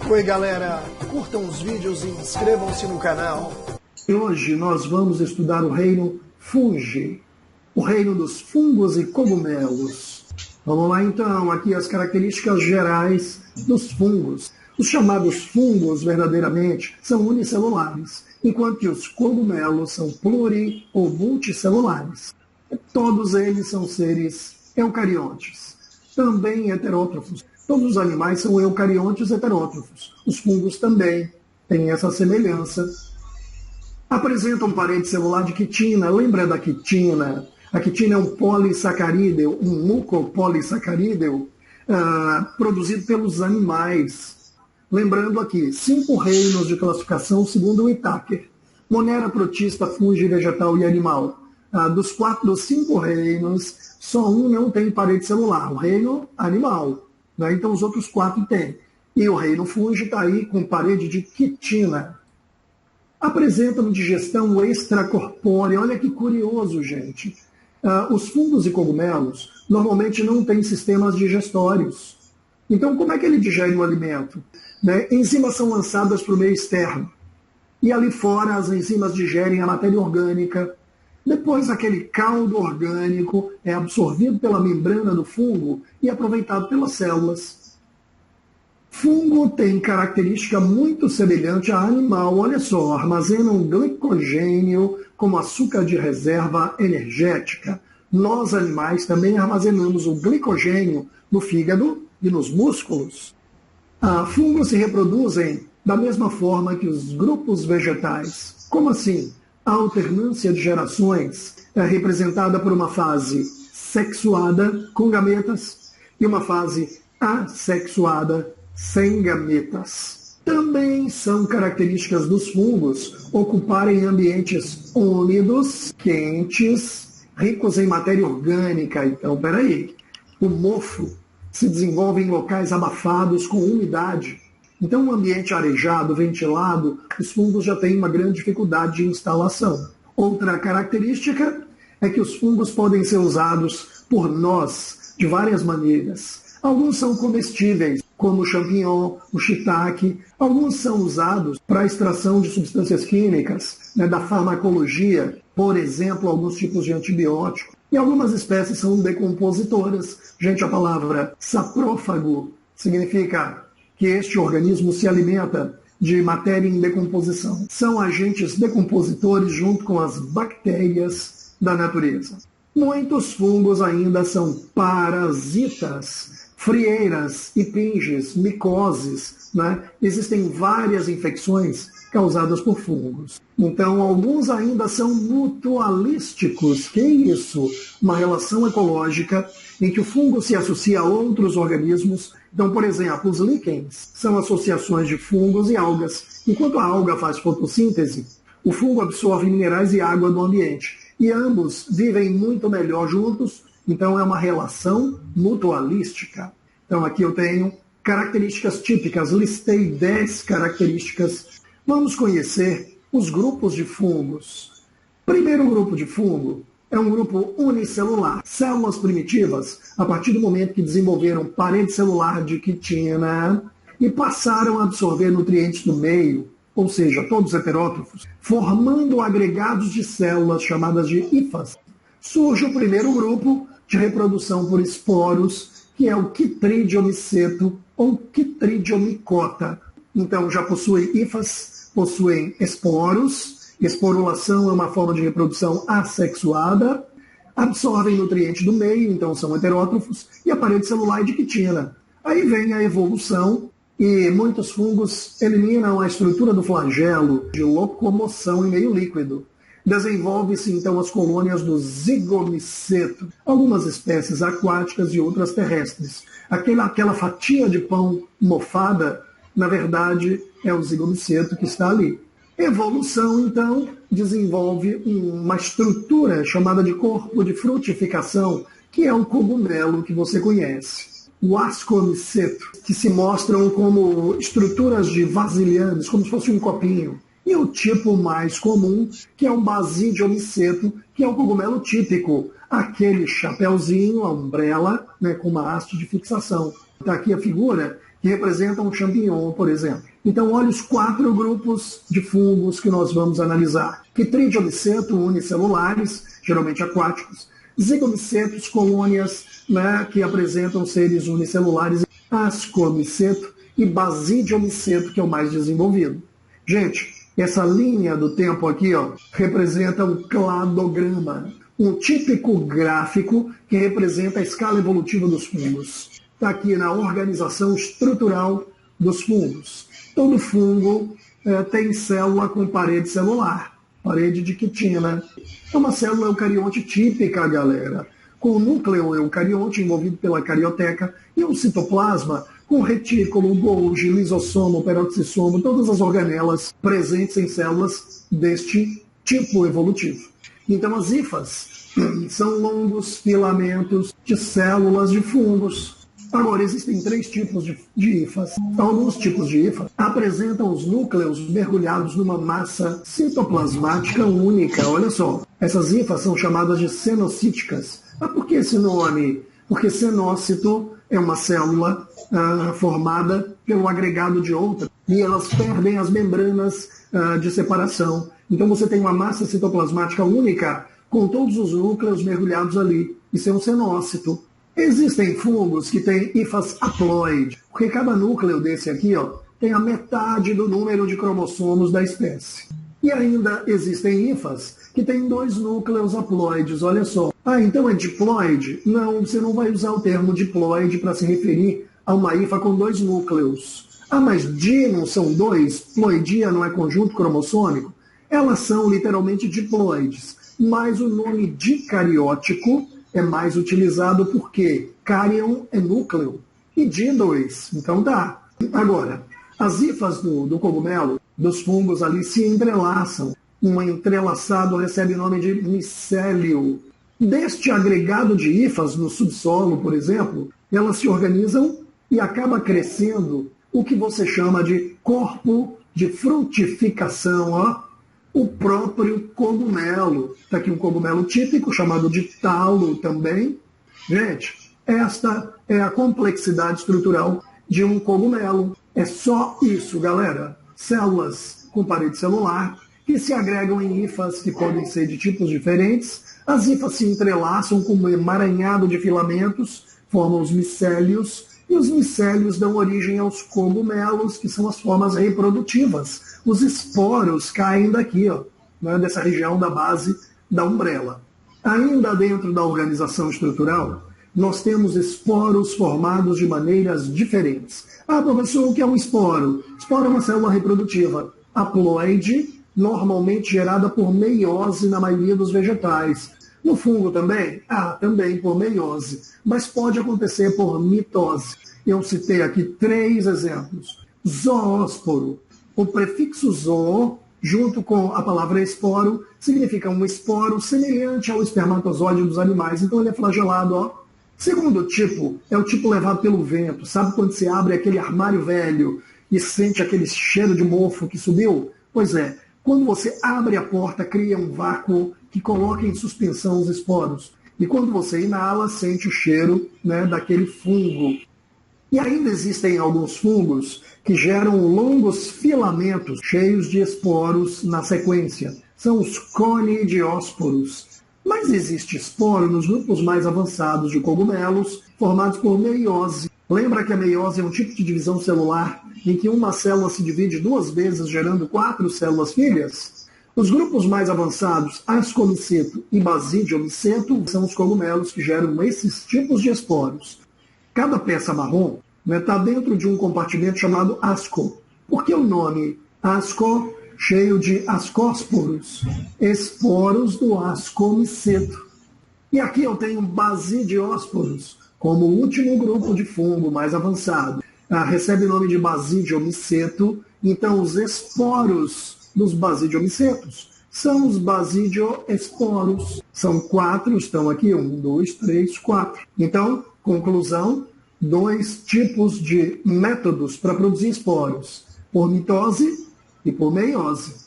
Oi galera, curtam os vídeos e inscrevam-se no canal. Hoje nós vamos estudar o reino Fungi, o reino dos fungos e cogumelos. Vamos lá então, aqui as características gerais dos fungos. Os chamados fungos, verdadeiramente, são unicelulares, enquanto que os cogumelos são pluri- ou multicelulares. Todos eles são seres eucariontes, também heterótrofos. Todos os animais são eucariontes heterótrofos. Os fungos também têm essa semelhança. Apresentam parede celular de quitina. Lembra da quitina? A quitina é um polissacarídeo, um mucopolissacarídeo produzido pelos animais. Lembrando aqui, 5 reinos de classificação segundo o Whittaker. Monera, protista, fungi, vegetal e animal. Dos 5 reinos, só um não tem parede celular, o reino animal. Né? Então os outros 4 têm. E o reino fungi está aí com parede de quitina. Apresentam digestão extracorpórea. Olha que curioso, gente. Os fungos e cogumelos normalmente não têm sistemas digestórios. Então como é que ele digere o alimento? Né? Enzimas são lançadas para o meio externo. E ali fora as enzimas digerem a matéria orgânica. Depois aquele caldo orgânico é absorvido pela membrana do fungo e aproveitado pelas células. Fungo tem característica muito semelhante a animal. Olha só, armazenam glicogênio como açúcar de reserva energética. Nós, animais, também armazenamos o glicogênio no fígado e nos músculos. Fungos se reproduzem da mesma forma que os grupos vegetais. Como assim? A alternância de gerações é representada por uma fase sexuada, com gametas, e uma fase assexuada, sem gametas. Também são características dos fungos ocuparem ambientes úmidos, quentes, ricos em matéria orgânica. Então, peraí, o mofo se desenvolve em locais abafados com umidade. Então, um ambiente arejado, ventilado, os fungos já têm uma grande dificuldade de instalação. Outra característica é que os fungos podem ser usados por nós de várias maneiras. Alguns são comestíveis, como o champignon, o shiitake. Alguns são usados para a extração de substâncias químicas, né, da farmacologia, por exemplo, alguns tipos de antibióticos. E algumas espécies são decompositoras. Gente, a palavra saprófago significa que este organismo se alimenta de matéria em decomposição. São agentes decompositores junto com as bactérias da natureza. Muitos fungos ainda são parasitas, frieiras, impinges, micoses. Né? Existem várias infecções causadas por fungos. Então, alguns ainda são mutualísticos. Que é isso? Uma relação ecológica em que o fungo se associa a outros organismos. Então, por exemplo, os líquens são associações de fungos e algas. Enquanto a alga faz fotossíntese, o fungo absorve minerais e água do ambiente. E ambos vivem muito melhor juntos, então é uma relação mutualística. Então aqui eu tenho características típicas, listei 10 características. Vamos conhecer os grupos de fungos. Primeiro grupo de fungo é um grupo unicelular. Células primitivas, a partir do momento que desenvolveram parede celular de quitina e passaram a absorver nutrientes do meio, ou seja, todos heterótrofos, formando agregados de células chamadas de hifas. Surge o primeiro grupo de reprodução por esporos, que é o Chytridium ou Chytridiomycota. Então já possuem hifas, possuem esporos. Esporulação é uma forma de reprodução assexuada. Absorvem nutrientes do meio, então são heterótrofos, e a parede celular é de quitina. Aí vem a evolução, e muitos fungos eliminam a estrutura do flagelo de locomoção em meio líquido. Desenvolve-se então as colônias do zigomiceto, algumas espécies aquáticas e outras terrestres. Aquela fatia de pão mofada, na verdade, é o zigomiceto que está ali. Evolução, então, desenvolve uma estrutura chamada de corpo de frutificação, que é o cogumelo que você conhece. O ascomiceto, que se mostram como estruturas de vasilhames, como se fosse um copinho. E o tipo mais comum, que é o basidiomiceto, que é o cogumelo típico, aquele chapéuzinho, a umbrella, né, com uma haste de fixação. Está aqui a figura, que representam um champignon, por exemplo. Então, olha os 4 grupos de fungos que nós vamos analisar. Chytridium unicelulares, geralmente aquáticos. Zigomicetos, colônias, né, que apresentam seres unicelulares. Ascomiceto e Basidiomiceto, que é o mais desenvolvido. Gente, essa linha do tempo aqui, ó, representa um cladograma, um típico gráfico que representa a escala evolutiva dos fungos. Está aqui na organização estrutural dos fungos. Todo fungo tem célula com parede celular, parede de quitina. É uma célula eucarionte típica, galera, com o núcleo eucarionte envolvido pela carioteca e um citoplasma com retículo, Golgi, lisossomo, peroxissomo, todas as organelas presentes em células deste tipo evolutivo. Então, as hifas são longos filamentos de células de fungos. Agora, existem 3 tipos de hifas. Alguns tipos de hifas apresentam os núcleos mergulhados numa massa citoplasmática única. Olha só, essas hifas são chamadas de cenocíticas. Mas por que esse nome? Porque cenócito é uma célula formada pelo agregado de outra e elas perdem as membranas de separação. Então você tem uma massa citoplasmática única com todos os núcleos mergulhados ali. Isso é um cenócito. Existem fungos que têm hifas haploide, porque cada núcleo desse aqui, ó, tem a metade do número de cromossomos da espécie. E ainda existem hifas que têm 2 núcleos haploides, olha só. Ah, então é diploide? Não, você não vai usar o termo diploide para se referir a uma hifa com 2 núcleos. Ah, mas di não são 2? Ploidia não é conjunto cromossômico? Elas são literalmente diploides, mas o nome dicariótico é mais utilizado porque cárion é núcleo e di 2. Então dá. Agora, as hifas do cogumelo, dos fungos ali, se entrelaçam. Um entrelaçado recebe o nome de micélio. Deste agregado de hifas no subsolo, por exemplo, elas se organizam e acaba crescendo o que você chama de corpo de frutificação, ó. O próprio cogumelo. Está aqui um cogumelo típico, chamado de talo também. Gente, esta é a complexidade estrutural de um cogumelo. É só isso, galera. Células com parede celular, que se agregam em hifas que podem ser de tipos diferentes. As hifas se entrelaçam com um emaranhado de filamentos, formam os micélios, e os micélios dão origem aos cogumelos, que são as formas reprodutivas. Os esporos caem daqui, ó, né, dessa região da base da umbrella. Ainda dentro da organização estrutural, nós temos esporos formados de maneiras diferentes. Ah, professor, o que é um esporo? Esporo é uma célula reprodutiva haploide, normalmente gerada por meiose na maioria dos vegetais. No fungo também? Ah, também por meiose, mas pode acontecer por mitose. Eu citei aqui 3 exemplos. Zoósporo. O prefixo zoo, junto com a palavra esporo, significa um esporo semelhante ao espermatozoide dos animais. Então ele é flagelado, ó. Segundo tipo, é o tipo levado pelo vento. Sabe quando você abre aquele armário velho e sente aquele cheiro de mofo que subiu? Pois é, quando você abre a porta, cria um vácuo que coloca em suspensão os esporos. E quando você inala, sente o cheiro, né, daquele fungo. E ainda existem alguns fungos que geram longos filamentos cheios de esporos na sequência. São os conidiósporos. Mas existe esporo nos grupos mais avançados de cogumelos, formados por meiose. Lembra que a meiose é um tipo de divisão celular em que uma célula se divide 2 vezes, gerando 4 células filhas? Os grupos mais avançados, ascomiceto e basidiomiceto, são os cogumelos que geram esses tipos de esporos. Cada peça marrom está dentro de um compartimento chamado asco. Por que o nome asco? Cheio de ascósporos, esporos do ascomiceto. E aqui eu tenho basidiósporos, como o último grupo de fungo mais avançado. Recebe o nome de basidiomiceto, então os esporos dos basidiomicetos são os basidioesporos. São 4, estão aqui, 1, 2, 3, 4. Então, conclusão, 2 tipos de métodos para produzir esporos, por mitose e por meiose.